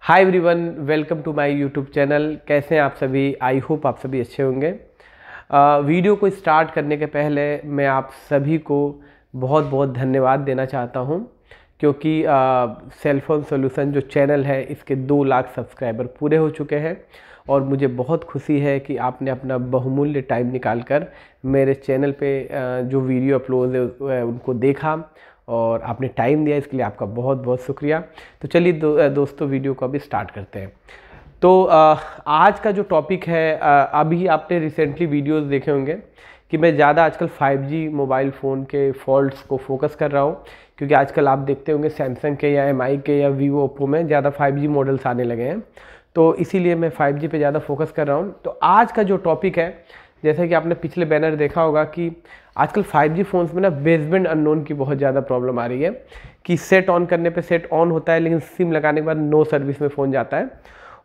Hi everyone, welcome to my YouTube channel. कैसे हैं आप सभी? आई होप आप सभी अच्छे होंगे। वीडियो को स्टार्ट करने के पहले मैं आप सभी को बहुत बहुत धन्यवाद देना चाहता हूं, क्योंकि सेलफोन सॉल्यूशन जो चैनल है इसके 2 लाख सब्सक्राइबर पूरे हो चुके हैं और मुझे बहुत खुशी है कि आपने अपना बहुमूल्य टाइम निकालकर मेरे चैनल पे जो वीडियो अपलोड है उनको देखा और आपने टाइम दिया। इसके लिए आपका बहुत बहुत शुक्रिया। तो चलिए दोस्तों, वीडियो को अभी स्टार्ट करते हैं। तो आज का जो टॉपिक है, अभी आपने रिसेंटली वीडियोस देखे होंगे कि मैं ज़्यादा आजकल 5G मोबाइल फ़ोन के फॉल्ट्स को फोकस कर रहा हूँ, क्योंकि आजकल आप देखते होंगे सैमसंग के या MI के या वीवो ओप्पो में ज़्यादा 5G मॉडल्स आने लगे हैं, तो इसीलिए मैं 5G पे ज़्यादा फोकस कर रहा हूँ। तो आज का जो टॉपिक है, जैसे कि आपने पिछले बैनर देखा होगा कि आजकल 5G फ़ोन्स में ना बेसबैंड अननोन की बहुत ज़्यादा प्रॉब्लम आ रही है कि सेट ऑन करने पे सेट ऑन होता है, लेकिन सिम लगाने के बाद नो सर्विस में फ़ोन जाता है।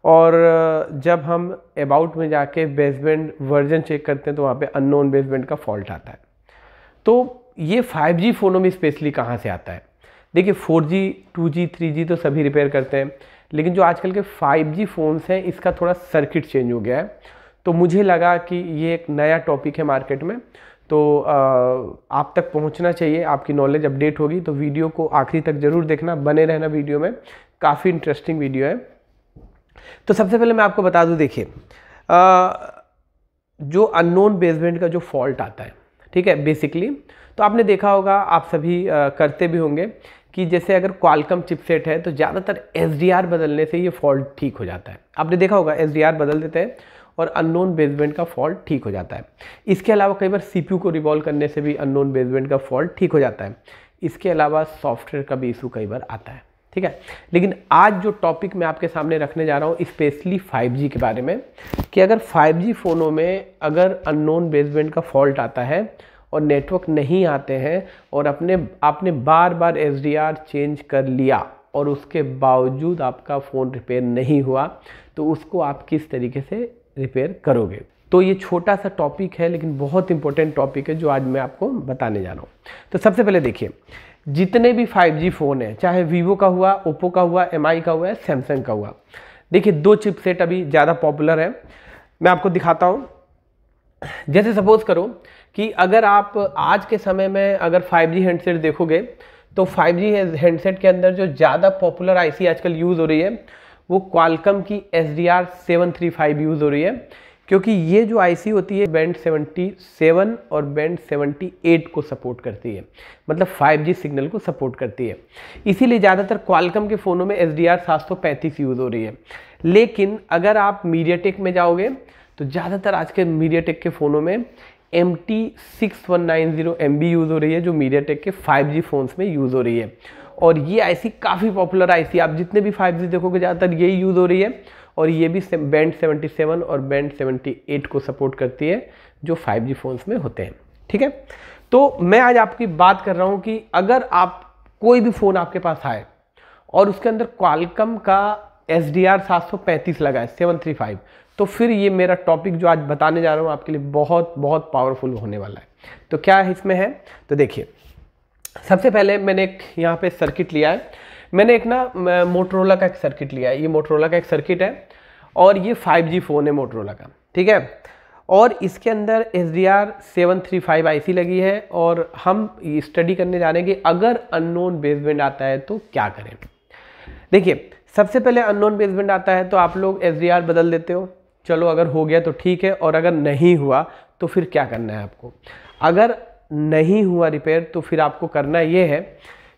और जब हम अबाउट में जाके बेसबैंड वर्जन चेक करते हैं तो वहाँ पे अननोन बेसबैंड का फॉल्ट आता है। तो ये 5G फ़ोनों में स्पेशली कहाँ से आता है? देखिए, 4G 2G 3G तो सभी रिपेयर करते हैं, लेकिन जो आजकल के 5G फ़ोन्स हैं इसका थोड़ा सर्किट चेंज हो गया है। तो मुझे लगा कि ये एक नया टॉपिक है मार्केट में, तो आप तक पहुंचना चाहिए, आपकी नॉलेज अपडेट होगी। तो वीडियो को आखिरी तक ज़रूर देखना, बने रहना वीडियो में, काफ़ी इंटरेस्टिंग वीडियो है। तो सबसे पहले मैं आपको बता दूं, देखिए जो अननोन बेसबैंड का जो फॉल्ट आता है, ठीक है, बेसिकली तो आपने देखा होगा, आप सभी करते भी होंगे कि जैसे अगर क्वालकॉम चिपसेट है तो ज़्यादातर SDR बदलने से ये फॉल्ट ठीक हो जाता है। आपने देखा होगा SDR बदल देते हैं और अननोन बेसबैंड का फॉल्ट ठीक हो जाता है। इसके अलावा कई बार CPU को रिवॉल्व करने से भी अननोन बेसबैंड का फॉल्ट ठीक हो जाता है। इसके अलावा सॉफ्टवेयर का भी इशू कई बार आता है, ठीक है। लेकिन आज जो टॉपिक मैं आपके सामने रखने जा रहा हूँ स्पेशली 5G के बारे में, कि अगर 5G फ़ोनों में अगर अननोन बेसबैंड का फॉल्ट आता है और नेटवर्क नहीं आते हैं और आपने बार बार SDR चेंज कर लिया और उसके बावजूद आपका फ़ोन रिपेयर नहीं हुआ, तो उसको आप किस तरीके से रिपेयर करोगे। तो ये छोटा सा टॉपिक है, लेकिन बहुत इंपॉर्टेंट टॉपिक है जो आज मैं आपको बताने जा रहा हूँ। तो सबसे पहले देखिए, जितने भी 5G फ़ोन हैं, चाहे वीवो का हुआ, ओप्पो का हुआ, MI का हुआ, सैमसंग का हुआ, देखिए 2 चिपसेट अभी ज़्यादा पॉपुलर है। मैं आपको दिखाता हूँ। जैसे सपोज करो कि अगर आप आज के समय में अगर 5G हैंडसेट देखोगे तो 5G हैंडसेट के अंदर जो ज़्यादा पॉपुलर IC आजकल यूज़ हो रही है वो क्वालकॉम की SDR 735 यूज़ हो रही है, क्योंकि ये जो IC होती है बैंड 77 और बैंड 78 को सपोर्ट करती है, मतलब 5G सिग्नल को सपोर्ट करती है। इसीलिए ज़्यादातर क्वालकॉम के फ़ोनों में SDR 735 यूज़ हो रही है। लेकिन अगर आप मीडियाटेक में जाओगे तो ज़्यादातर आज के मीडियाटेक के फ़ोनों में MT6190 MB यूज़ हो रही है, जो मीडियाटेक के 5G फ़ोन्स में यूज़ हो रही है। और ये IC काफ़ी पॉपुलर IC, आप जितने भी 5G देखोगे ज़्यादातर यही यूज़ हो रही है, और ये भी बैंड 77 और बैंड 78 को सपोर्ट करती है जो 5G फ़ोन्स में होते हैं, ठीक है। तो मैं आज आपकी बात कर रहा हूँ कि अगर आप कोई भी फ़ोन आपके पास आए और उसके अंदर क्वालकॉम का SDR 735 लगा है, 735, तो फिर ये मेरा टॉपिक जो आज बताने जा रहा हूँ आपके लिए बहुत बहुत पावरफुल होने वाला है। तो क्या इसमें है, तो देखिए, सबसे पहले मैंने एक यहाँ पे सर्किट लिया है। मैंने एक ना मोटरोला का एक सर्किट लिया है। ये मोटरोला का एक सर्किट है और ये 5G फ़ोन है मोटरोला का, ठीक है। और इसके अंदर SDR 735 IC लगी है और हम स्टडी करने जा रहे हैं कि अगर अननोन बेसबैंड आता है तो क्या करें। देखिए, सबसे पहले अननोन बेसबैंड आता है तो आप लोग SDR बदल देते हो, चलो अगर हो गया तो ठीक है, और अगर नहीं हुआ तो फिर क्या करना है आपको। अगर नहीं हुआ रिपेयर तो फिर आपको करना ये है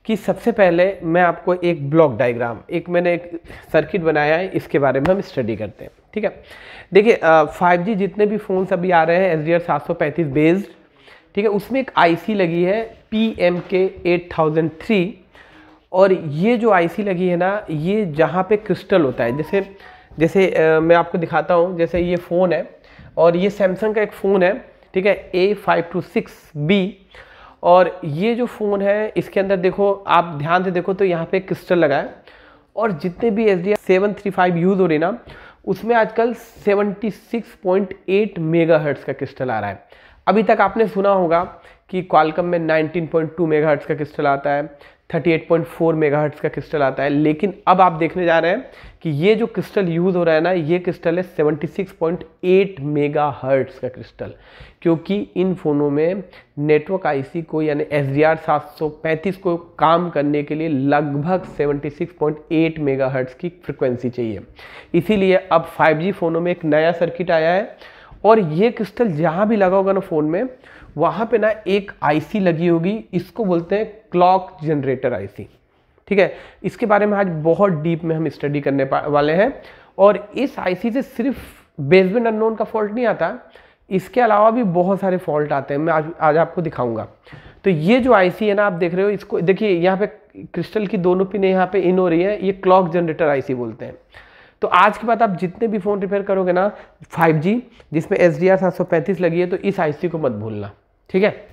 कि सबसे पहले मैं आपको एक ब्लॉक डायग्राम, मैंने एक सर्किट बनाया है, इसके बारे में हम स्टडी करते हैं। ठीक है, देखिए 5G जितने भी फ़ोन्स अभी आ रहे हैं SDR 735 बेस्ड, ठीक है, उसमें एक IC लगी है PMK 8003, और ये जो IC लगी है ना, ये जहाँ पे क्रिस्टल होता है, जैसे मैं आपको दिखाता हूँ, जैसे ये फ़ोन है और ये सैमसंग का एक फ़ोन है, ठीक है, A526B, और ये जो फ़ोन है इसके अंदर देखो, आप ध्यान से देखो तो यहाँ पे क्रिस्टल लगा है, और जितने भी SDR 735 यूज़ हो रही ना, उसमें आजकल 76.8 मेगाहर्ट्ज़ का क्रिस्टल आ रहा है। अभी तक आपने सुना होगा कि क्वालकॉम में 19.2 मेगाहर्ट्ज़ का क्रिस्टल आता है, 38.4 मेगाहर्ट्ज़ का क्रिस्टल आता है, लेकिन अब आप देखने जा रहे हैं कि ये जो क्रिस्टल यूज़ हो रहा है ना, ये क्रिस्टल है 76.8 मेगाहर्ट्ज़ का क्रिस्टल, क्योंकि इन फ़ोनों में नेटवर्क IC को यानी SDR 735 को काम करने के लिए लगभग 76.8 मेगाहर्ट्ज़ की फ्रिक्वेंसी चाहिए। इसीलिए अब 5G फ़ोनों में एक नया सर्किट आया है, और ये क्रिस्टल जहाँ भी लगा होगा ना फ़ोन में, वहाँ पे ना एक IC लगी होगी, इसको बोलते हैं क्लॉक जनरेटर IC। ठीक है, इसके बारे में आज बहुत डीप में हम स्टडी करने वाले हैं, और इस IC से सिर्फ बेसबैंड अननोन का फॉल्ट नहीं आता, इसके अलावा भी बहुत सारे फॉल्ट आते हैं, मैं आज आपको दिखाऊंगा। तो ये जो IC है ना, आप देख रहे हो, इसको देखिए, यहाँ पे क्रिस्टल की दोनों पिनें यहाँ पे इन हो रही है, ये क्लॉक जनरेटर IC बोलते हैं। तो आज के बाद आप जितने भी फ़ोन रिपेयर करोगे ना 5G जिसमें SDR 735 लगी है, तो इस IC को मत भूलना, ठीक है,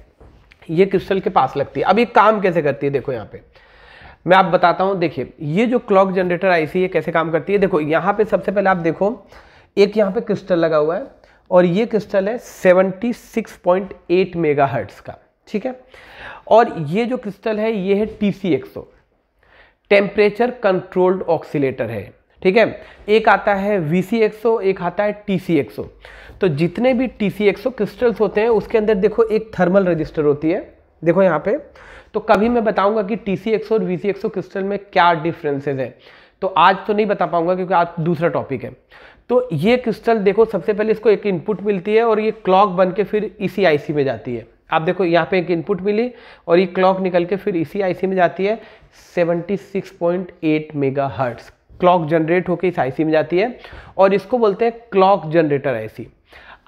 ये क्रिस्टल के पास लगती है। अब ये काम कैसे करती है, देखो यहाँ पे मैं आप बताता हूँ। देखिए, ये जो क्लॉक जनरेटर IC है कैसे काम करती है, देखो यहाँ पे सबसे पहले आप देखो, एक यहाँ पे क्रिस्टल लगा हुआ है, और ये क्रिस्टल है 76.8 मेगाहर्ट्ज़ का, ठीक है, और ये जो क्रिस्टल है ये है TC100, टेम्परेचर कंट्रोल्ड ऑक्सीलेटर है, ठीक है। एक आता है VC100, एक आता है TC100। तो जितने भी TC100 क्रिस्टल्स होते हैं उसके अंदर देखो एक थर्मल रजिस्टर होती है, देखो यहाँ पे। तो कभी मैं बताऊंगा कि TC100 और VC100 क्रिस्टल में क्या डिफरेंसेस है, तो आज तो नहीं बता पाऊंगा क्योंकि आज दूसरा टॉपिक है। तो ये क्रिस्टल देखो, सबसे पहले इसको एक इनपुट मिलती है और ये क्लॉक बन के फिर इसी IC में जाती है। आप देखो यहाँ पे एक इनपुट मिली और ये क्लॉक निकल के फिर इसी IC में जाती है, 76.8 मेगाहर्ट्ज़ क्लॉक जनरेट होकर इस IC में जाती है, और इसको बोलते हैं क्लॉक जनरेटर IC।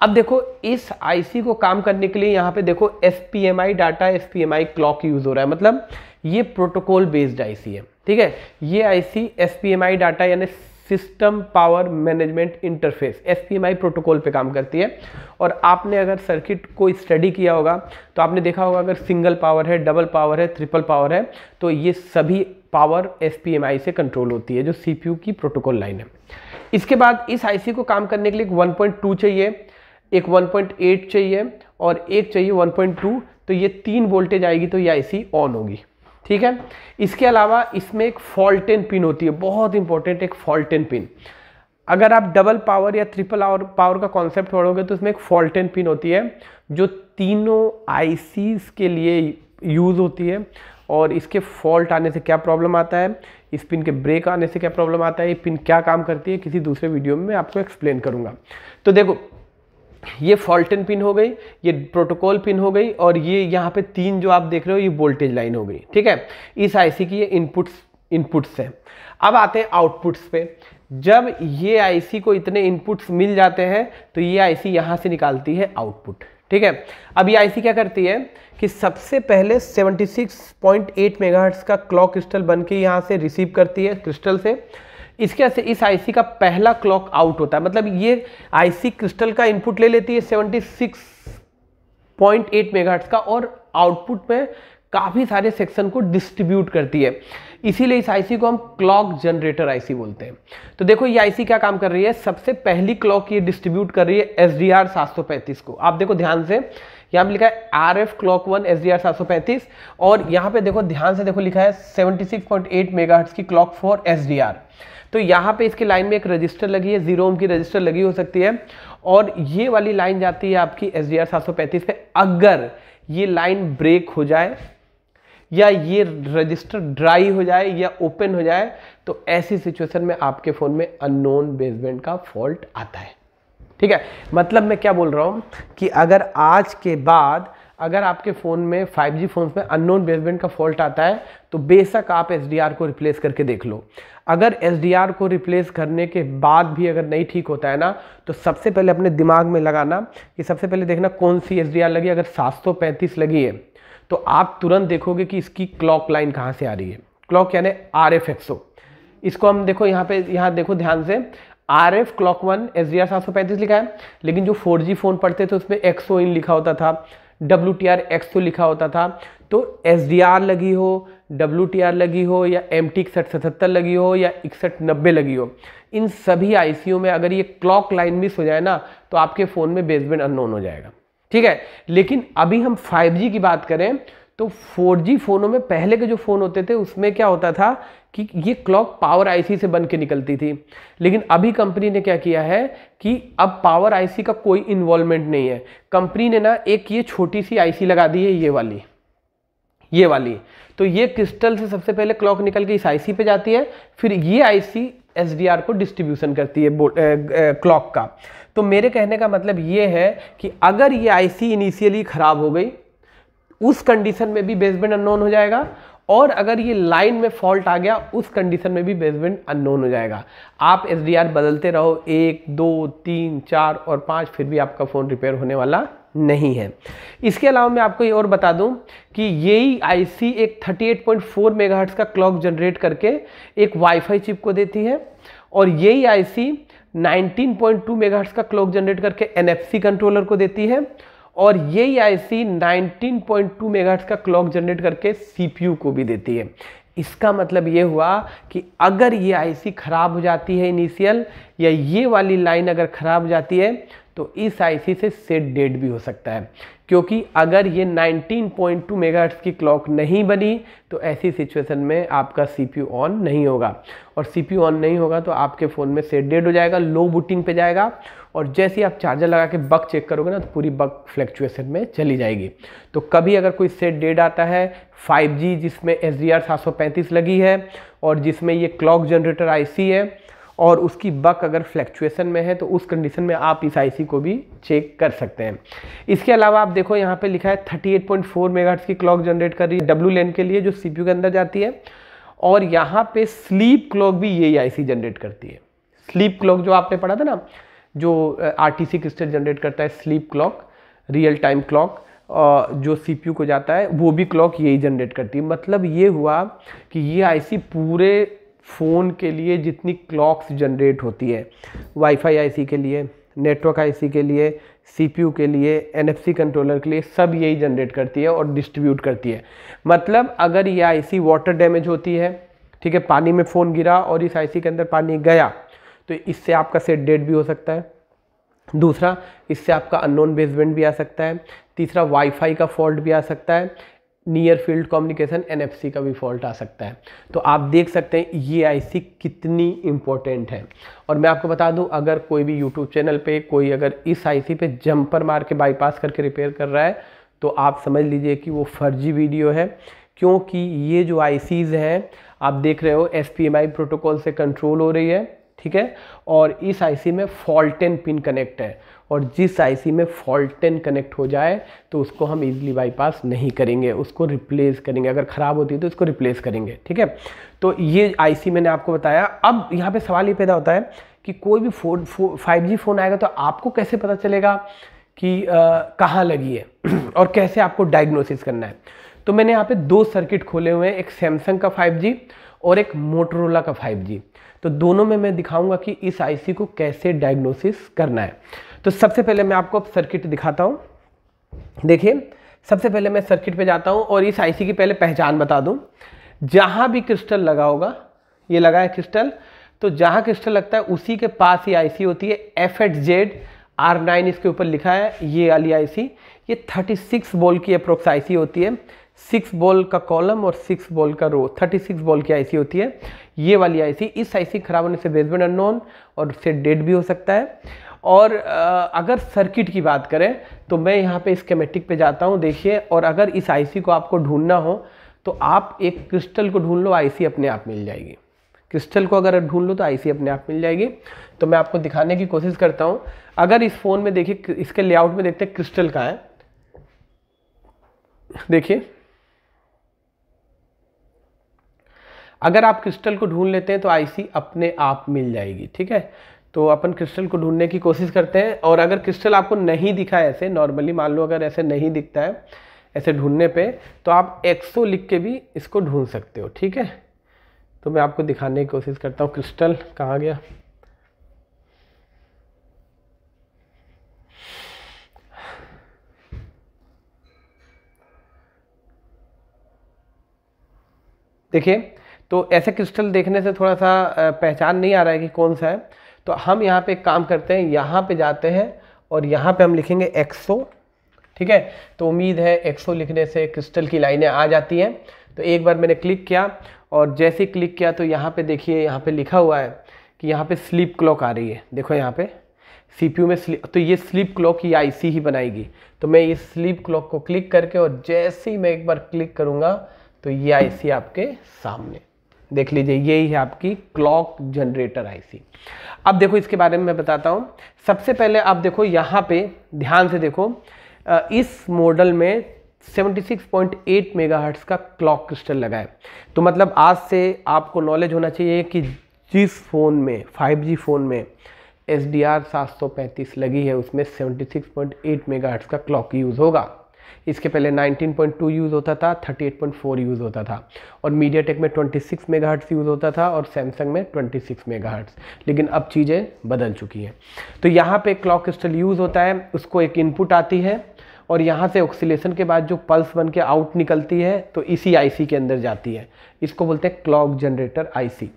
अब देखो, इस IC को काम करने के लिए यहाँ पे देखो SPMI data, SPMI clock use हो रहा है, मतलब ये प्रोटोकॉल बेस्ड IC है, ठीक है। ये IC SPMI डाटा यानी system power management interface SPMI protocol पे काम करती है। और आपने अगर सर्किट को स्टडी किया होगा तो आपने देखा होगा, अगर सिंगल पावर है, डबल पावर है, ट्रिपल पावर है, तो ये सभी पावर SPMI से कंट्रोल होती है, जो CPU की प्रोटोकॉल लाइन है। इसके बाद इस IC को काम करने के लिए 1.2 चाहिए, एक 1.8 चाहिए और एक चाहिए 1.2, तो ये 3 वोल्टेज आएगी तो ये IC ऑन होगी, ठीक है। इसके अलावा इसमें एक फॉल्टेन पिन होती है, बहुत इंपॉर्टेंट, एक फॉल्टेन पिन। अगर आप डबल पावर या ट्रिपल पावर का कॉन्सेप्ट पढ़ोगे तो इसमें एक फॉल्टेन पिन होती है जो तीनों ICs के लिए यूज़ होती है। और इसके फॉल्ट आने से क्या प्रॉब्लम आता है, इस पिन के ब्रेक आने से क्या प्रॉब्लम आता है, ये पिन क्या काम करती है, किसी दूसरे वीडियो में मैं आपको एक्सप्लेन करूँगा। तो देखो, ये फॉल्टेन पिन हो गई, ये प्रोटोकॉल पिन हो गई, और ये यहाँ पे 3 जो आप देख रहे हो ये वोल्टेज लाइन हो गई, ठीक है। इस IC की ये इनपुट्स हैं। अब आते हैं आउटपुट्स पे। जब ये IC को इतने इनपुट्स मिल जाते हैं तो ये IC यहाँ से निकालती है आउटपुट, ठीक है। अब ये IC क्या करती है कि सबसे पहले 76.8 मेगाहर्ट्ज़ का क्लॉक क्रिस्टल बन के यहाँ से रिसीव करती है क्रिस्टल से। इसके से इस IC का पहला क्लॉक आउट होता है, मतलब ये IC क्रिस्टल का इनपुट ले लेती है 76.8 मेगाहर्ट्ज़ का, और आउटपुट में काफ़ी सारे सेक्शन को डिस्ट्रीब्यूट करती है। इसीलिए इस IC को हम क्लॉक जनरेटर IC बोलते हैं। तो देखो, ये IC क्या काम कर रही है, सबसे पहली क्लॉक ये डिस्ट्रीब्यूट कर रही है SDR 735 को। आप देखो ध्यान से, यहाँ पे लिखा है RF क्लॉक 1 SDR 735, और यहाँ पे देखो ध्यान से, देखो लिखा है 76.8 मेगाहर्ट्ज़ की क्लॉक फॉर SDR। तो यहाँ पे इसकी लाइन में एक रजिस्टर लगी है, 0 ओम की रजिस्टर लगी हो सकती है, और ये वाली लाइन जाती है आपकी SDR 735 पे। अगर ये लाइन ब्रेक हो जाए या ये रजिस्टर ड्राई हो जाए या ओपन हो जाए, तो ऐसी सिचुएशन में आपके फ़ोन में अननोन बेसबैंड का फॉल्ट आता है, ठीक है। मतलब मैं क्या बोल रहा हूँ कि अगर आज के बाद अगर आपके फ़ोन में 5G फ़ोन्स में अननोन बेसबैंड का फॉल्ट आता है तो बेशक आप SDR को रिप्लेस करके देख लो। अगर SDR को रिप्लेस करने के बाद भी अगर नहीं ठीक होता है ना, तो सबसे पहले अपने दिमाग में लगाना कि सबसे पहले देखना कौन सी SDR लगी। अगर 735 लगी है तो आप तुरंत देखोगे कि इसकी क्लॉक लाइन कहाँ से आ रही है। क्लॉक यानी RF100, इसको हम देखो यहाँ पे, यहाँ देखो ध्यान से, RF क्लॉक 1 SDR 735 लिखा है, लेकिन जो 4G फ़ोन पढ़ते थे उसमें XO इन लिखा होता था, WTR XO लिखा होता था। तो SDR लगी हो, WTR लगी हो, या MT 6177 लगी हो, या 6190 लगी हो, इन सभी ICO में अगर ये क्लॉक लाइन मिस हो जाए ना तो आपके फ़ोन में बेसबैंड अननोन हो जाएगा, ठीक है। लेकिन अभी हम 5G की बात करें तो 4G फ़ोनों में पहले के जो फ़ोन होते थे उसमें क्या होता था कि ये क्लॉक पावर IC से बन के निकलती थी। लेकिन अभी कंपनी ने क्या किया है कि अब पावर IC का कोई इन्वॉल्वमेंट नहीं है। कंपनी ने ना एक ये छोटी सी IC लगा दी है, ये वाली। तो ये क्रिस्टल से सबसे पहले क्लॉक निकल के इस IC पे जाती है, फिर ये IC SDR को डिस्ट्रीब्यूशन करती है क्लॉक का। तो मेरे कहने का मतलब ये है कि अगर ये IC इनिशियली ख़राब हो गई, उस कंडीशन में भी बेसबैंड अननोन हो जाएगा, और अगर ये लाइन में फॉल्ट आ गया उस कंडीशन में भी बेसबैंड अननोन हो जाएगा। आप SDR बदलते रहो 1, 2, 3, 4 और 5, फिर भी आपका फ़ोन रिपेयर होने वाला नहीं है। इसके अलावा मैं आपको ये और बता दूं कि यही IC एक 38.4 मेगाहर्ट्ज का क्लॉक जनरेट करके एक वाईफाई चिप को देती है, और यही IC 19.2 मेगाहर्ट्ज का क्लॉक जनरेट करके NFC कंट्रोलर को देती है, और यही IC 19.2 मेगाहर्ट्ज का क्लॉक जनरेट करके CPU को भी देती है। इसका मतलब ये हुआ कि अगर ये IC खराब हो जाती है इनिशियल, या ये वाली लाइन अगर खराब हो जाती है, तो इस IC से सेट डेड भी हो सकता है, क्योंकि अगर ये 19.2 मेगाहर्ट्ज की क्लॉक नहीं बनी तो ऐसी सिचुएशन में आपका CPU ऑन नहीं होगा, और CPU ऑन नहीं होगा तो आपके फ़ोन में सेट डेड हो जाएगा, लो बूटिंग पे जाएगा, और जैसे ही आप चार्जर लगा के बग चेक करोगे ना तो पूरी बग फ्लैक्चुएशन में चली जाएगी। तो कभी अगर कोई सेट डेड आता है 5G जिसमें SDR 735 लगी है और जिसमें ये क्लॉक जनरेटर IC है, और उसकी बग अगर फ्लैक्चुएशन में है, तो उस कंडीशन में आप इस IC को भी चेक कर सकते हैं। इसके अलावा आप देखो यहाँ पे लिखा है 38.4 मेगाहर्ट्ज की क्लॉक जनरेट कर रही है WLAN के लिए जो CPU के अंदर जाती है, और यहाँ पे स्लीप क्लॉक भी यही IC जनरेट करती है। स्लीप क्लॉक जो आपने पढ़ा था ना, जो RTC क्रिस्टल जनरेट करता है, sleep clock, real time clock, जो CPU को जाता है वो भी क्लॉक यही जनरेट करती है। मतलब ये हुआ कि ये IC पूरे फ़ोन के लिए जितनी क्लॉक्स जनरेट होती है, वाईफाई IC के लिए, नेटवर्क IC के लिए, CPU के लिए, NFC कंट्रोलर के लिए, सब यही जनरेट करती है और डिस्ट्रीब्यूट करती है। मतलब अगर ये IC वाटर डैमेज होती है, ठीक है, पानी में फ़ोन गिरा और इस IC के अंदर पानी गया, तो इससे आपका सेट डेड भी हो सकता है। दूसरा, इससे आपका अननोन बेसबैंड भी आ सकता है। तीसरा, वाईफाई का फॉल्ट भी आ सकता है। नियर फील्ड कम्युनिकेशन NFC का भी फॉल्ट आ सकता है। तो आप देख सकते हैं ये IC कितनी इम्पोर्टेंट है। और मैं आपको बता दूं, अगर कोई भी YouTube चैनल पे कोई अगर इस IC पे जंपर मार के बाईपास करके रिपेयर कर रहा है, तो आप समझ लीजिए कि वो फर्जी वीडियो है, क्योंकि ये जो ICs हैं आप देख रहे हो SPMI प्रोटोकॉल से कंट्रोल हो रही है, ठीक है, और इस IC में फॉल्टेन पिन कनेक्ट है, और जिस IC में फॉल्टेन कनेक्ट हो जाए तो उसको हम इजीली बाईपास नहीं करेंगे, उसको रिप्लेस करेंगे। अगर ख़राब होती है तो उसको रिप्लेस करेंगे, ठीक है। तो ये IC मैंने आपको बताया। अब यहाँ पे सवाल ये पैदा होता है कि कोई भी 5G फ़ोन आएगा तो आपको कैसे पता चलेगा कि कहाँ लगी है और कैसे आपको डायग्नोसिस करना है। तो मैंने यहाँ पे 2 सर्किट खोले हुए हैं, एक सैमसंग का 5G और एक मोटोरोला का 5G। तो दोनों में मैं दिखाऊंगा कि इस IC को कैसे डायग्नोसिस करना है। तो सबसे पहले मैं आपको सर्किट दिखाता हूँ। देखिए, सबसे पहले मैं सर्किट पे जाता हूँ और इस IC की पहले पहचान बता दूँ। जहाँ भी क्रिस्टल लगा होगा, ये लगा है क्रिस्टल, तो जहाँ क्रिस्टल लगता है उसी के पास ये IC होती है। FHZ R9 इसके ऊपर लिखा है, ये वाली IC, ये 36 वोल्ट की अप्रोक्स IC होती है। 6 वोल्ट का कॉलम और 6 वोल्ट का रो, 36 वोल्ट की IC होती है ये वाली IC। इस IC खराब होने से बेसबैंड अननोन और सेट डेड भी हो सकता है। और अगर सर्किट की बात करें तो मैं यहाँ पे स्कीमेटिक पे जाता हूँ, देखिए। और अगर इस IC को आपको ढूंढना हो तो आप एक क्रिस्टल को ढूंढ लो, IC अपने आप मिल जाएगी। क्रिस्टल को अगर ढूंढ लो तो IC अपने आप मिल जाएगी। तो मैं आपको दिखाने की कोशिश करता हूँ। अगर इस फ़ोन में देखिए, इसके लेआउट में देखते हैं क्रिस्टल कहाँ है, देखिए, अगर आप क्रिस्टल को ढूंढ लेते हैं तो आईसी अपने आप मिल जाएगी। ठीक है, तो अपन क्रिस्टल को ढूंढने की कोशिश करते हैं, और अगर क्रिस्टल आपको नहीं दिखा है ऐसे नॉर्मली, मान लो अगर ऐसे नहीं दिखता है ऐसे ढूंढने पे, तो आप एक्सो लिख के भी इसको ढूंढ सकते हो। ठीक है, तो मैं आपको दिखाने की कोशिश करता हूँ। क्रिस्टल कहाँ गया? देखिए, तो ऐसे क्रिस्टल देखने से थोड़ा सा पहचान नहीं आ रहा है कि कौन सा है, तो हम यहाँ पे काम करते हैं, यहाँ पे जाते हैं और यहाँ पे हम लिखेंगे एक्सो। ठीक है, तो उम्मीद है एक्सो लिखने से क्रिस्टल की लाइनें आ जाती हैं। तो एक बार मैंने क्लिक किया, और जैसे ही क्लिक किया तो यहाँ पे देखिए, यहाँ पे लिखा हुआ है कि यहाँ पे स्लीप क्लॉक आ रही है। देखो यहाँ पे सीपीयू में तो ये स्लीप क्लॉक ही आईसी ही बनाएगी। तो मैं इस स्लीप क्लॉक को क्लिक करके, और जैसे ही मैं एक बार क्लिक करूँगा तो ये आईसी आपके सामने देख लीजिए, यही है आपकी क्लॉक जनरेटर आईसी। अब देखो इसके बारे में मैं बताता हूँ। सबसे पहले आप देखो यहाँ पे ध्यान से देखो, इस मॉडल में 76.8 मेगाहर्ट्ज का क्लॉक क्रिस्टल लगा है। तो मतलब आज से आपको नॉलेज होना चाहिए कि जिस फ़ोन में 5G फ़ोन में SDR 735 लगी है उसमें 76.8 मेगाहर्ट्ज का क्लॉक यूज़ होगा। इसके पहले 19.2 यूज़ होता था, 38.4 यूज़ होता था, और मीडियाटेक में 26 मेगाहर्ट्ज यूज़ होता था, और सैमसंग में 26 मेगाहर्ट्ज। लेकिन अब चीज़ें बदल चुकी हैं। तो यहाँ पे क्लॉक क्रिस्टल यूज़ होता है, उसको एक इनपुट आती है, और यहाँ से ऑक्सीलेशन के बाद जो पल्स बन के आउट निकलती है तो इसी आईसी के अंदर जाती है। इसको बोलते हैं क्लॉक जनरेटर आईसी।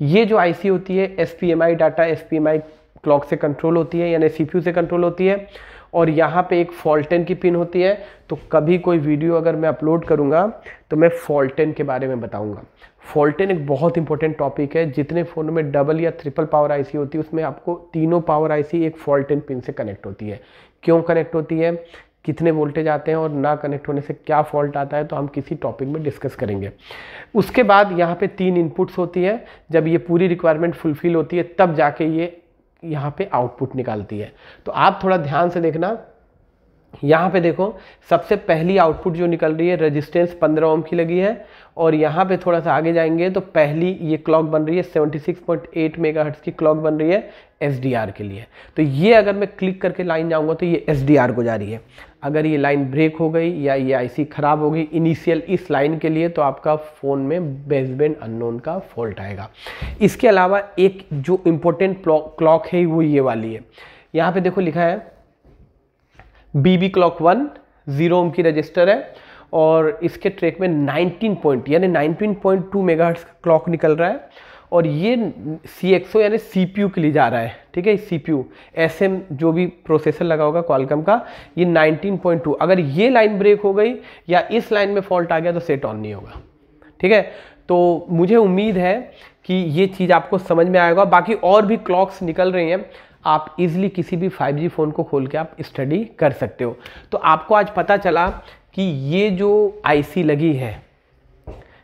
ये जो आईसी होती है एसपीएमआई डाटा, एसपीएमआई क्लॉक से कंट्रोल होती है, यानी सीपीयू से कंट्रोल होती है। और यहाँ पे एक फॉल्टेन की पिन होती है। तो कभी कोई वीडियो अगर मैं अपलोड करूँगा तो मैं फॉल्टेन के बारे में बताऊँगा। फॉल्टेन एक बहुत इंपॉर्टेंट टॉपिक है। जितने फ़ोन में डबल या ट्रिपल पावर आईसी होती है उसमें आपको तीनों पावर आईसी एक फॉल्टेन पिन से कनेक्ट होती है। क्यों कनेक्ट होती है, कितने वोल्टेज आते हैं, और ना कनेक्ट होने से क्या फॉल्ट आता है, तो हम किसी टॉपिक में डिस्कस करेंगे। उसके बाद यहाँ पे 3 इनपुट्स होती है। जब ये पूरी रिक्वायरमेंट फुलफिल होती है तब जाके ये यहाँ पे आउटपुट निकालती है। तो आप थोड़ा ध्यान से देखना, यहाँ पे देखो सबसे पहली आउटपुट जो निकल रही है रेजिस्टेंस 15 ओम की लगी है, और यहाँ पे थोड़ा सा आगे जाएंगे तो पहली ये क्लॉक बन रही है 76.8 मेगाहर्ट्ज की क्लॉक बन रही है SDR के लिए। तो ये अगर मैं क्लिक करके लाइन जाऊँगा तो ये SDR को जा रही है। अगर ये लाइन ब्रेक हो गई या ये आईसी ख़राब हो गई इनिशियल इस लाइन के लिए, तो आपका फ़ोन में बेसबैंड अननोन का फॉल्ट आएगा। इसके अलावा एक जो इम्पोर्टेंट क्लॉक है वो ये वाली है। यहाँ पे देखो लिखा है BB क्लॉक 1 0 ओम की रजिस्टर है, और इसके ट्रैक में 19.2 मेगाहर्ट्ज का क्लॉक निकल रहा है, और ये CXO यानी CPU के लिए जा रहा है। ठीक है, CPU SM जो भी प्रोसेसर लगा होगा क्वालकॉम का, ये 19.2। अगर ये लाइन ब्रेक हो गई या इस लाइन में फॉल्ट आ गया तो सेट ऑन नहीं होगा। ठीक है, तो मुझे उम्मीद है कि ये चीज़ आपको समझ में आएगा। बाकी और भी क्लॉक्स निकल रही हैं, आप इजीली किसी भी 5G फ़ोन को खोल के आप स्टडी कर सकते हो। तो आपको आज पता चला कि ये जो आईसी लगी है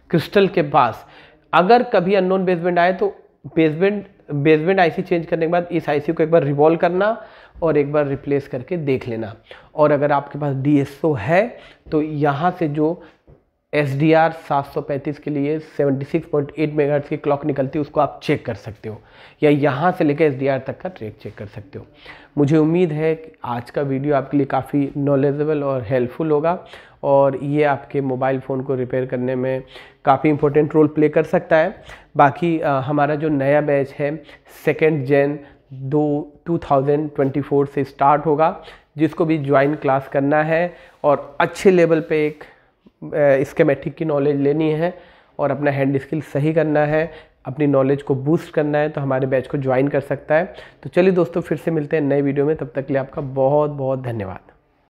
क्रिस्टल के पास, अगर कभी अननोन बेसबैंड आए तो बेसबैंड आईसी चेंज करने के बाद इस आईसी को एक बार रिवॉल्व करना और एक बार रिप्लेस करके देख लेना। और अगर आपके पास DSO है तो यहाँ से जो SDR 735 के लिए 76.8 मेगाहर्ट्ज की क्लॉक निकलती है उसको आप चेक कर सकते हो, या यहाँ से लेकर SDR तक का ट्रैक चेक कर सकते हो। मुझे उम्मीद है कि आज का वीडियो आपके लिए काफ़ी नॉलेजेबल और हेल्पफुल होगा, और ये आपके मोबाइल फ़ोन को रिपेयर करने में काफ़ी इंपॉर्टेंट रोल प्ले कर सकता है। बाकी हमारा जो नया बैच है 2nd Gen 2024 से स्टार्ट होगा, जिसको भी ज्वाइन क्लास करना है और अच्छे लेवल पे एक स्कीमेटिक की नॉलेज लेनी है और अपना हैंड स्किल सही करना है, अपनी नॉलेज को बूस्ट करना है, तो हमारे बैच को ज्वाइन कर सकता है। तो चलिए दोस्तों, फिर से मिलते हैं नए वीडियो में। तब तक के लिए आपका बहुत बहुत धन्यवाद।